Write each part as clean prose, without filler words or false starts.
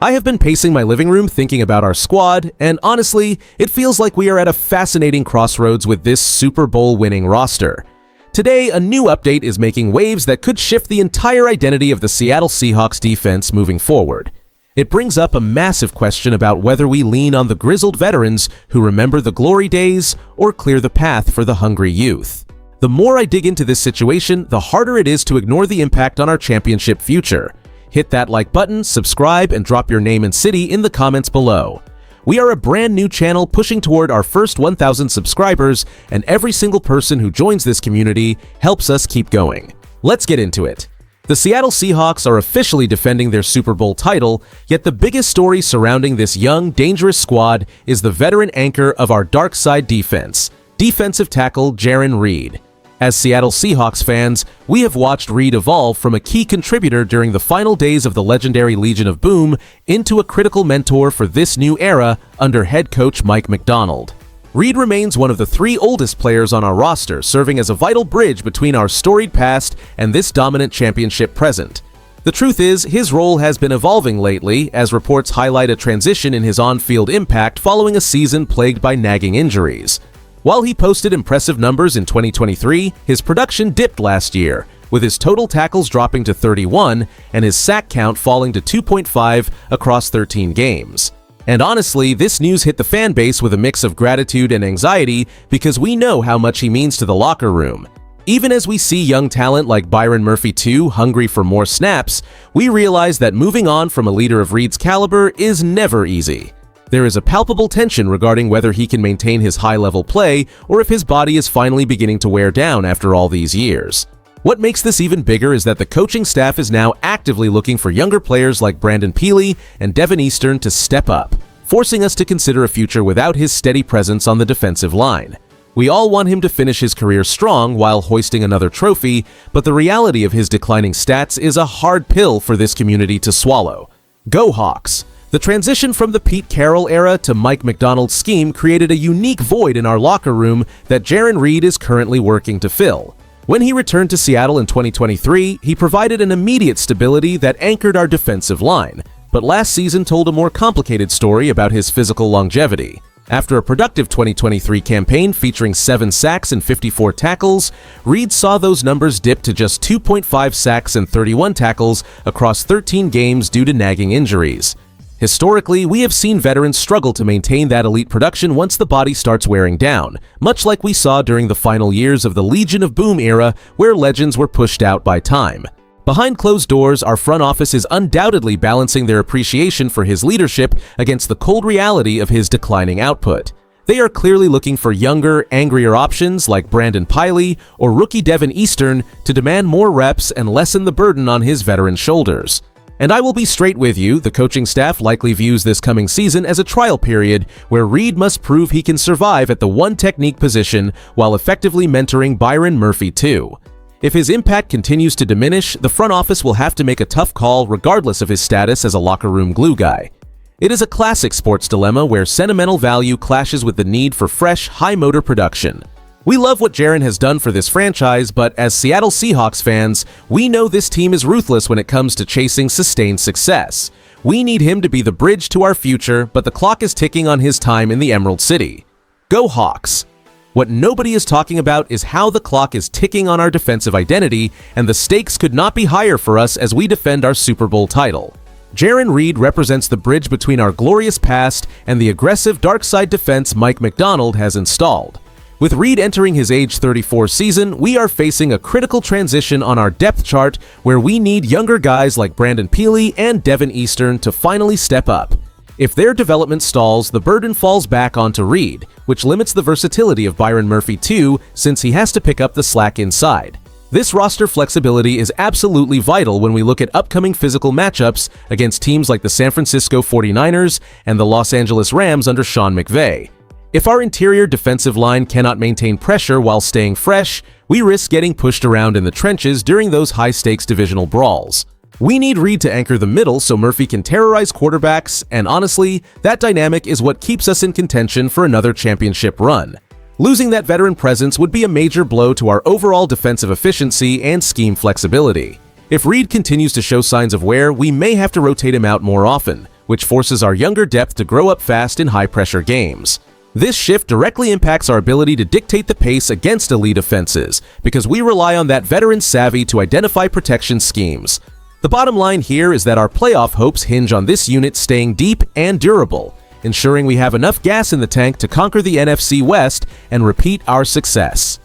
I have been pacing my living room thinking about our squad, and honestly, it feels like we are at a fascinating crossroads with this Super Bowl winning roster. Today, a new update is making waves that could shift the entire identity of the Seattle Seahawks defense moving forward. It brings up a massive question about whether we lean on the grizzled veterans who remember the glory days or clear the path for the hungry youth. The more I dig into this situation, the harder it is to ignore the impact on our championship future. Hit that like button, subscribe, and drop your name and city in the comments below. We are a brand new channel pushing toward our first 1,000 subscribers, and every single person who joins this community helps us keep going. Let's get into it. The Seattle Seahawks are officially defending their Super Bowl title, yet the biggest story surrounding this young, dangerous squad is the veteran anchor of our dark side defense, defensive tackle Jarran Reed. As Seattle Seahawks fans, we have watched Reed evolve from a key contributor during the final days of the legendary Legion of Boom into a critical mentor for this new era under head coach Mike Macdonald. Reed remains one of the three oldest players on our roster, serving as a vital bridge between our storied past and this dominant championship present. The truth is, his role has been evolving lately, as reports highlight a transition in his on-field impact following a season plagued by nagging injuries. While he posted impressive numbers in 2023, his production dipped last year, with his total tackles dropping to 31 and his sack count falling to 2.5 across 13 games. And honestly, this news hit the fan base with a mix of gratitude and anxiety because we know how much he means to the locker room. Even as we see young talent like Byron Murphy II hungry for more snaps, we realize that moving on from a leader of Reed's caliber is never easy. There is a palpable tension regarding whether he can maintain his high-level play or if his body is finally beginning to wear down after all these years. What makes this even bigger is that the coaching staff is now actively looking for younger players like Brandon Peely and Devin Eastern to step up, forcing us to consider a future without his steady presence on the defensive line. We all want him to finish his career strong while hoisting another trophy, but the reality of his declining stats is a hard pill for this community to swallow. Go Hawks! The transition from the Pete Carroll era to Mike Macdonald's scheme created a unique void in our locker room that Jarran Reed is currently working to fill. When he returned to Seattle in 2023, he provided an immediate stability that anchored our defensive line, but last season told a more complicated story about his physical longevity. After a productive 2023 campaign featuring 7 sacks and 54 tackles, Reed saw those numbers dip to just 2.5 sacks and 31 tackles across 13 games due to nagging injuries. Historically, we have seen veterans struggle to maintain that elite production once the body starts wearing down, much like we saw during the final years of the Legion of Boom era where legends were pushed out by time. Behind closed doors, our front office is undoubtedly balancing their appreciation for his leadership against the cold reality of his declining output. They are clearly looking for younger, angrier options like Brandon Peely or rookie Devin Eastern to demand more reps and lessen the burden on his veteran shoulders. And I will be straight with you, the coaching staff likely views this coming season as a trial period where Reed must prove he can survive at the one technique position while effectively mentoring Byron Murphy II. If his impact continues to diminish, the front office will have to make a tough call regardless of his status as a locker room glue guy. It is a classic sports dilemma where sentimental value clashes with the need for fresh, high-motor production. We love what Jarran has done for this franchise, but as Seattle Seahawks fans, we know this team is ruthless when it comes to chasing sustained success. We need him to be the bridge to our future, but the clock is ticking on his time in the Emerald City. Go Hawks! What nobody is talking about is how the clock is ticking on our defensive identity, and the stakes could not be higher for us as we defend our Super Bowl title. Jarran Reed represents the bridge between our glorious past and the aggressive dark side defense Mike Macdonald has installed. With Reed entering his age 34 season, we are facing a critical transition on our depth chart where we need younger guys like Brandon Peely and Devin Eastern to finally step up. If their development stalls, the burden falls back onto Reed, which limits the versatility of Byron Murphy II since he has to pick up the slack inside. This roster flexibility is absolutely vital when we look at upcoming physical matchups against teams like the San Francisco 49ers and the Los Angeles Rams under Sean McVay. If our interior defensive line cannot maintain pressure while staying fresh, we risk getting pushed around in the trenches during those high-stakes divisional brawls. We need Reed to anchor the middle so Murphy can terrorize quarterbacks, and honestly, that dynamic is what keeps us in contention for another championship run. Losing that veteran presence would be a major blow to our overall defensive efficiency and scheme flexibility. If Reed continues to show signs of wear, we may have to rotate him out more often, which forces our younger depth to grow up fast in high-pressure games. This shift directly impacts our ability to dictate the pace against elite offenses, because we rely on that veteran savvy to identify protection schemes. The bottom line here is that our playoff hopes hinge on this unit staying deep and durable, ensuring we have enough gas in the tank to conquer the NFC West and repeat our success.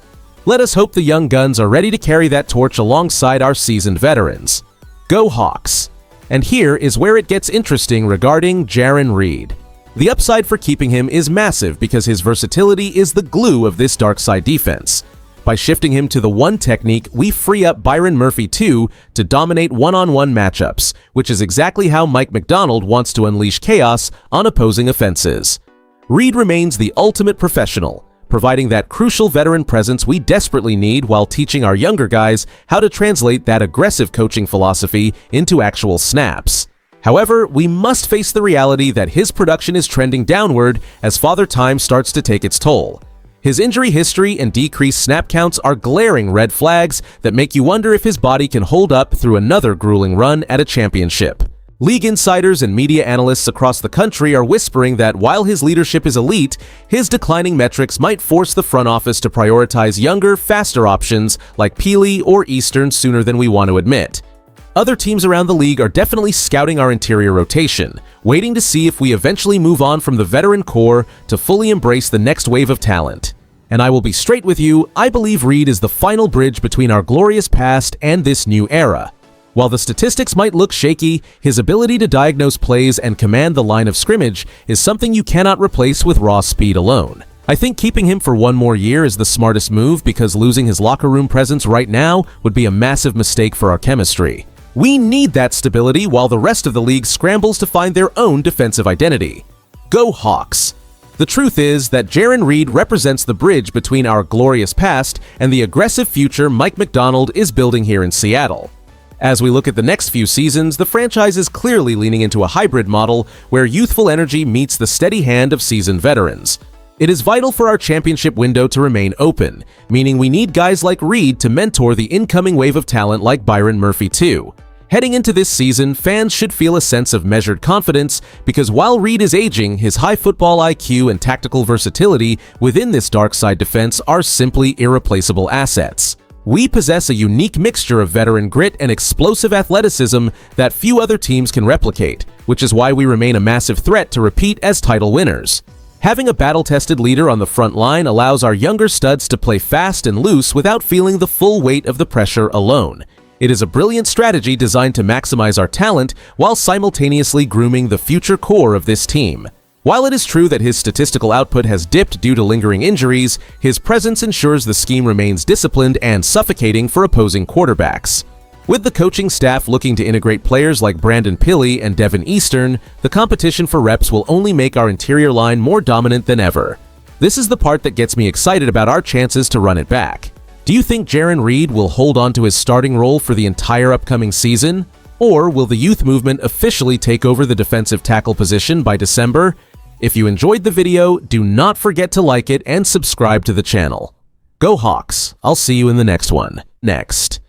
Let us hope the young guns are ready to carry that torch alongside our seasoned veterans. Go Hawks! And here is where it gets interesting regarding Jarran Reed. The upside for keeping him is massive because his versatility is the glue of this dark side defense. By shifting him to the one technique, we free up Byron Murphy 2 to dominate one-on-one matchups, which is exactly how Mike Macdonald wants to unleash chaos on opposing offenses. Reed remains the ultimate professional, providing that crucial veteran presence we desperately need while teaching our younger guys how to translate that aggressive coaching philosophy into actual snaps. However, we must face the reality that his production is trending downward as Father Time starts to take its toll. His injury history and decreased snap counts are glaring red flags that make you wonder if his body can hold up through another grueling run at a championship. League insiders and media analysts across the country are whispering that while his leadership is elite, his declining metrics might force the front office to prioritize younger, faster options like Peely or Eastern sooner than we want to admit. Other teams around the league are definitely scouting our interior rotation, waiting to see if we eventually move on from the veteran core to fully embrace the next wave of talent. And I will be straight with you, I believe Reed is the final bridge between our glorious past and this new era. While the statistics might look shaky, his ability to diagnose plays and command the line of scrimmage is something you cannot replace with raw speed alone. I think keeping him for one more year is the smartest move because losing his locker room presence right now would be a massive mistake for our chemistry. We need that stability while the rest of the league scrambles to find their own defensive identity. Go Hawks! The truth is that Jarran Reed represents the bridge between our glorious past and the aggressive future Mike Macdonald is building here in Seattle. As we look at the next few seasons, the franchise is clearly leaning into a hybrid model where youthful energy meets the steady hand of seasoned veterans. It is vital for our championship window to remain open, meaning we need guys like Reed to mentor the incoming wave of talent like Byron Murphy 2. Heading into this season, fans should feel a sense of measured confidence because while Reed is aging, his high football IQ and tactical versatility within this dark side defense are simply irreplaceable assets. We possess a unique mixture of veteran grit and explosive athleticism that few other teams can replicate, which is why we remain a massive threat to repeat as title winners. Having a battle-tested leader on the front line allows our younger studs to play fast and loose without feeling the full weight of the pressure alone. It is a brilliant strategy designed to maximize our talent while simultaneously grooming the future core of this team. While it is true that his statistical output has dipped due to lingering injuries, his presence ensures the scheme remains disciplined and suffocating for opposing quarterbacks. With the coaching staff looking to integrate players like Brandon Peely and Devin Eastern, the competition for reps will only make our interior line more dominant than ever. This is the part that gets me excited about our chances to run it back. Do you think Jarran Reed will hold on to his starting role for the entire upcoming season? Or will the youth movement officially take over the defensive tackle position by December? If you enjoyed the video, do not forget to like it and subscribe to the channel. Go Hawks! I'll see you in the next one. Next.